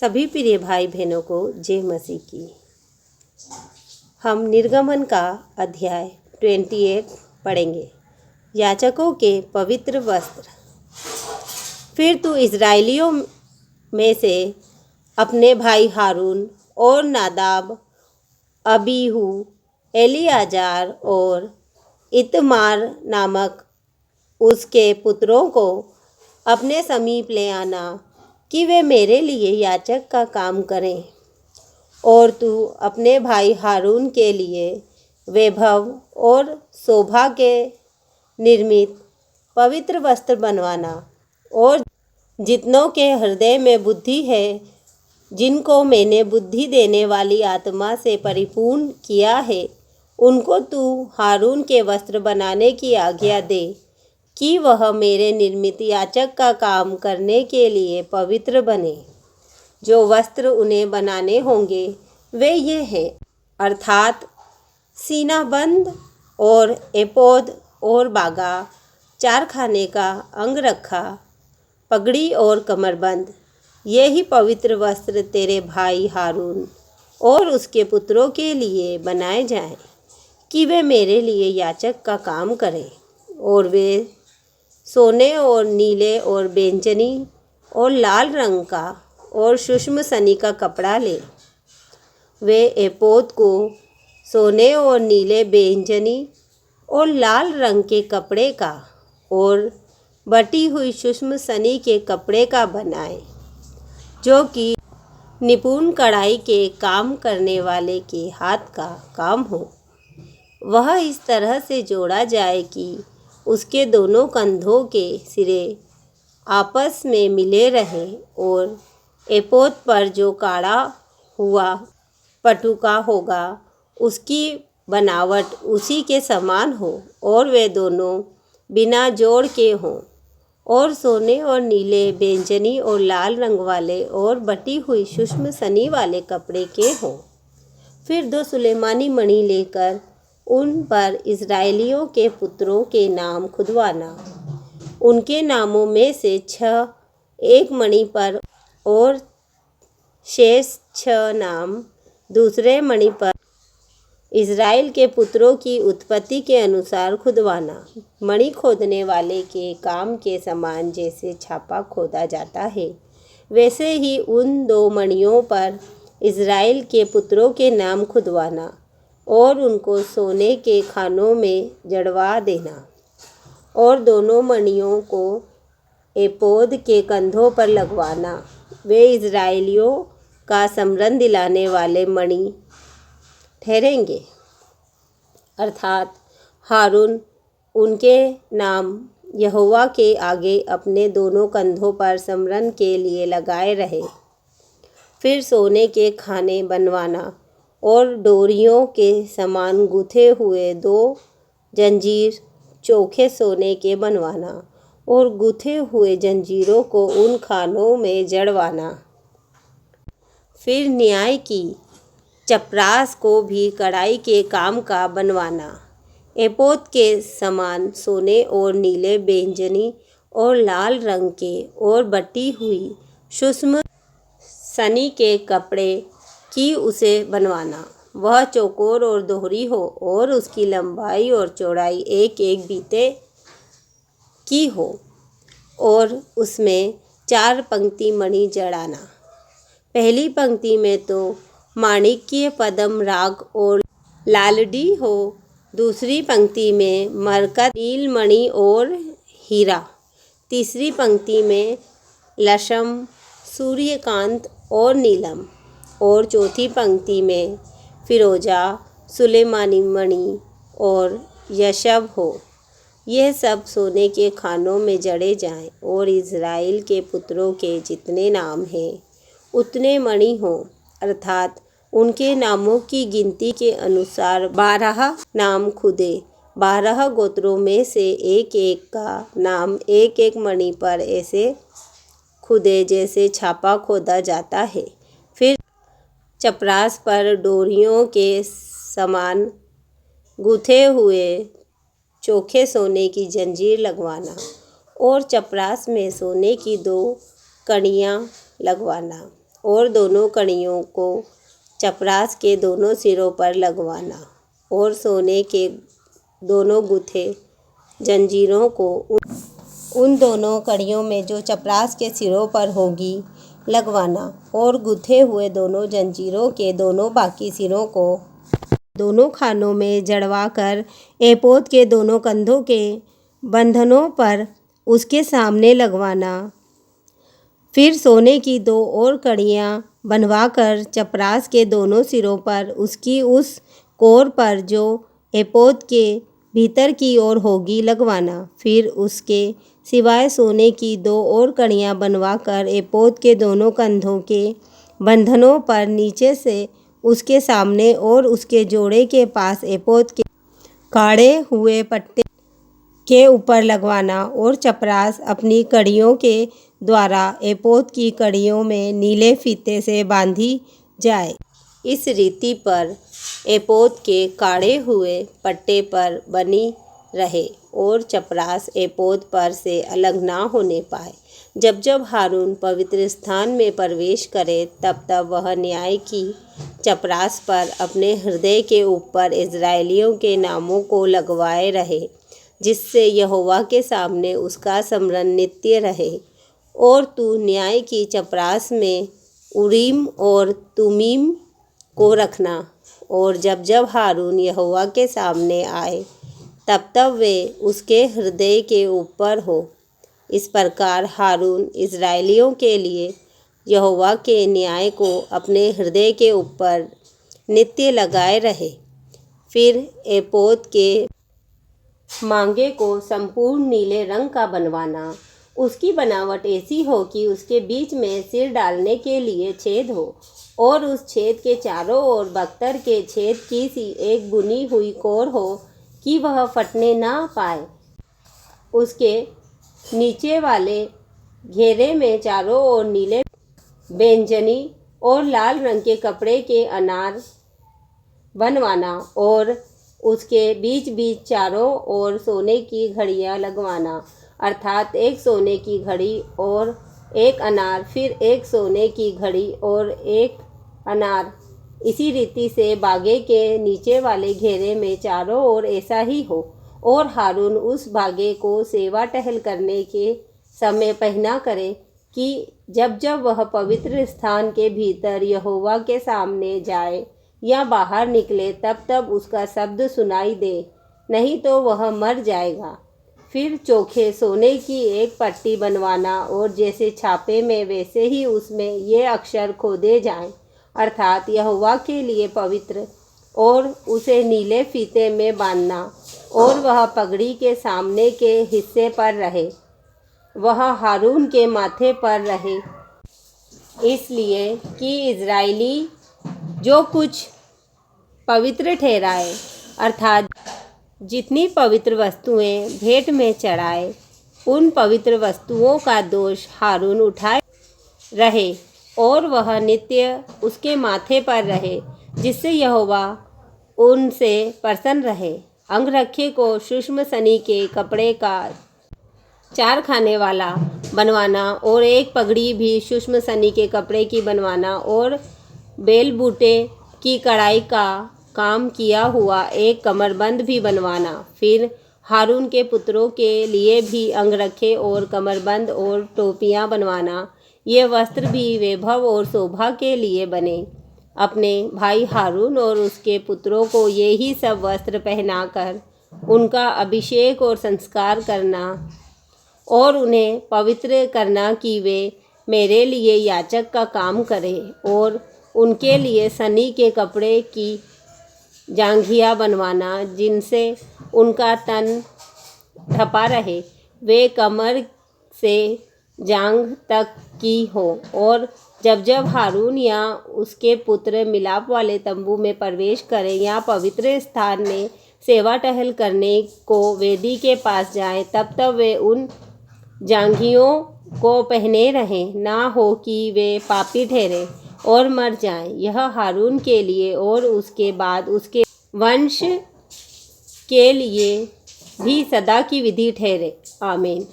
सभी प्रिय भाई बहनों को जय मसीह की। हम निर्गमन का अध्याय 28 पढ़ेंगे। याजकों के पवित्र वस्त्र। फिर तू इस्राएलियों में से अपने भाई हारून और नादाब, अबीहू, एलियाजार और इतमार नामक उसके पुत्रों को अपने समीप ले आना कि वे मेरे लिए याजक का काम करें। और तू अपने भाई हारून के लिए वैभव और शोभा के निर्मित पवित्र वस्त्र बनवाना। और जितनों के हृदय में बुद्धि है, जिनको मैंने बुद्धि देने वाली आत्मा से परिपूर्ण किया है, उनको तू हारून के वस्त्र बनाने की आज्ञा दे कि वह मेरे निर्मित याजक का काम करने के लिए पवित्र बने। जो वस्त्र उन्हें बनाने होंगे वे ये हैं, अर्थात सीनाबंद और एपोद और बागा, चारखाने का अंगरखा, पगड़ी और कमरबंद। ये ही पवित्र वस्त्र तेरे भाई हारून और उसके पुत्रों के लिए बनाए जाएं कि वे मेरे लिए याजक का काम करें। और वे सोने और नीले और बैंगनी और लाल रंग का और सूक्ष्म सनी का कपड़ा ले। वे एपोद को सोने और नीले, बैंगनी और लाल रंग के कपड़े का और बटी हुई सूक्ष्म सनी के कपड़े का बनाए, जो कि निपुण कढ़ाई के काम करने वाले के हाथ का काम हो। वह इस तरह से जोड़ा जाए कि उसके दोनों कंधों के सिरे आपस में मिले रहें और एपोद पर जो काढ़ा हुआ पटुका होगा उसकी बनावट उसी के समान हो और वे दोनों बिना जोड़ के हों और सोने और नीले, बैंगनी और लाल रंग वाले और बटी हुई सूक्ष्म सनी वाले कपड़े के हों। फिर 2 सुलेमानी मणि लेकर उन पर इस्राएलियों के पुत्रों के नाम खुदवाना। उनके नामों में से 6 एक मणि पर और शेष 6 नाम दूसरे मणि पर इस्राएल के पुत्रों की उत्पत्ति के अनुसार खुदवाना। मणि खोदने वाले के काम के समान जैसे छापा खोदा जाता है, वैसे ही उन 2 मणियों पर इस्राएल के पुत्रों के नाम खुदवाना और उनको सोने के खानों में जड़वा देना। और दोनों मणियों को एपोद के कंधों पर लगवाना। वे इस्राएलियों का स्मरण दिलाने वाले मणि ठहरेंगे, अर्थात हारून उनके नाम यहोवा के आगे अपने दोनों कंधों पर स्मरण के लिए लगाए रहे। फिर सोने के खाने बनवाना और डोरियों के समान गुथे हुए 2 जंजीर चोखे सोने के बनवाना और गुथे हुए जंजीरों को उन खानों में जड़वाना। फिर न्याय की चपरास को भी कढ़ाई के काम का बनवाना। एपोद के समान सोने और नीले, बैंगनी और लाल रंग के और बटी हुई सूक्ष्म सनी के कपड़े की उसे बनवाना। वह चौकोर और दोहरी हो और उसकी लंबाई और चौड़ाई 1-1 बीते की हो और उसमें 4 पंक्ति मणि जड़ाना। पहली पंक्ति में तो माणिक्य, पद्म, राग और लालड़ी हो। दूसरी पंक्ति में मरकत, नीलमणि और हीरा। तीसरी पंक्ति में लशम, सूर्यकांत और नीलम। और चौथी पंक्ति में फिरोजा, सुलेमानी मणि और यशब हो। यह सब सोने के खानों में जड़े जाएं और इस्राएल के पुत्रों के जितने नाम हैं उतने मणि हों, अर्थात उनके नामों की गिनती के अनुसार 12 नाम खुदे। 12 गोत्रों में से एक का नाम 1-1 मणि पर ऐसे खुदे जैसे छापा खोदा जाता है। फिर चपरास पर डोरियों के समान गुथे हुए चोखे सोने की जंजीर लगवाना और चपरास में सोने की 2 कड़ियाँ लगवाना और दोनों कड़ियों को चपरास के दोनों सिरों पर लगवाना और सोने के दोनों गुथे जंजीरों को उन दोनों कड़ियों में जो चपरास के सिरों पर होगी लगवाना और गुथे हुए दोनों जंजीरों के दोनों बाकी सिरों को दोनों खानों में जड़वा कर एपोद के दोनों कंधों के बंधनों पर उसके सामने लगवाना। फिर सोने की 2 और कड़ियाँ बनवाकर चपरास के दोनों सिरों पर उसकी उस कोर पर जो एपोद के भीतर की ओर होगी लगवाना। फिर उसके सिवाय सोने की 2 और कड़ियाँ बनवाकर एपोद के दोनों कंधों के बंधनों पर नीचे से उसके सामने और उसके जोड़े के पास एपोद के काढ़े हुए पट्टे के ऊपर लगवाना और चपरास अपनी कड़ियों के द्वारा एपोद की कड़ियों में नीले फीते से बांधी जाए। इस रीति पर एपोद के काढ़े हुए पट्टे पर बनी रहे और चपरास एपोद पर से अलग ना होने पाए। जब जब हारून पवित्र स्थान में प्रवेश करे तब तब वह न्याय की चपरास पर अपने हृदय के ऊपर इज़राइलियों के नामों को लगवाए रहे, जिससे यहोवा के सामने उसका स्मरण नित्य रहे। और तू न्याय की चपरास में उरीम और तुमीम को रखना, और जब जब हारून यहोवा के सामने आए तब तब वे उसके हृदय के ऊपर हो। इस प्रकार हारून इज़राइलियों के लिए यहोवा के न्याय को अपने हृदय के ऊपर नित्य लगाए रहे। फिर एपोद के मांगे को संपूर्ण नीले रंग का बनवाना। उसकी बनावट ऐसी हो कि उसके बीच में सिर डालने के लिए छेद हो और उस छेद के चारों ओर बख्तर के छेद की सी एक बुनी हुई कोर हो कि वह फटने ना पाए। उसके नीचे वाले घेरे में चारों ओर नीले बैंगनी और लाल रंग के कपड़े के अनार बनवाना और उसके बीच बीच चारों ओर सोने की घड़ियाँ लगवाना, अर्थात एक सोने की घड़ी और एक अनार, फिर एक सोने की घड़ी और एक अनार। इसी रीति से बागे के नीचे वाले घेरे में चारों ओर ऐसा ही हो। और हारून उस बागे को सेवा टहल करने के समय पहना करे कि जब जब वह पवित्र स्थान के भीतर यहोवा के सामने जाए या बाहर निकले तब तब उसका शब्द सुनाई दे, नहीं तो वह मर जाएगा। फिर चोखे सोने की एक पट्टी बनवाना और जैसे छापे में वैसे ही उसमें ये अक्षर खोदे जाएं, अर्थात यहोवा के लिए पवित्र, और उसे नीले फीते में बांधना और वह पगड़ी के सामने के हिस्से पर रहे, वह हारून के माथे पर रहे, इसलिए कि इज़राइली जो कुछ पवित्र ठहराए, अर्थात जितनी पवित्र वस्तुएं भेंट में चढ़ाए, उन पवित्र वस्तुओं का दोष हारून उठाए रहे और वह नित्य उसके माथे पर रहे, जिससे यहोवा उनसे प्रसन्न रहे। अंगरखे को सूक्ष्म सनी के कपड़े का 4 खाने वाला बनवाना और एक पगड़ी भी सूक्ष्म सनी के कपड़े की बनवाना और बेल बूटे की कढ़ाई का काम किया हुआ एक कमरबंद भी बनवाना। फिर हारून के पुत्रों के लिए भी अंगरखे और कमरबंद और टोपियाँ बनवाना। ये वस्त्र भी वैभव और शोभा के लिए बने। अपने भाई हारून और उसके पुत्रों को ये ही सब वस्त्र पहनाकर उनका अभिषेक और संस्कार करना और उन्हें पवित्र करना कि वे मेरे लिए याजक का काम करें, और उनके लिए सनी के कपड़े की जांघिया बनवाना जिनसे उनका तन ढपा रहे, वे कमर से जांघ तक की हो। और जब जब हारून या उसके पुत्र मिलाप वाले तंबू में प्रवेश करें या पवित्र स्थान में सेवा टहल करने को वेदी के पास जाएं, तब तब वे उन जांघियों को पहने रहें, ना हो कि वे पापी ठहरे और मर जाएं। यह हारून के लिए और उसके बाद उसके वंश के लिए भी सदा की विधि ठहरे। आमीन।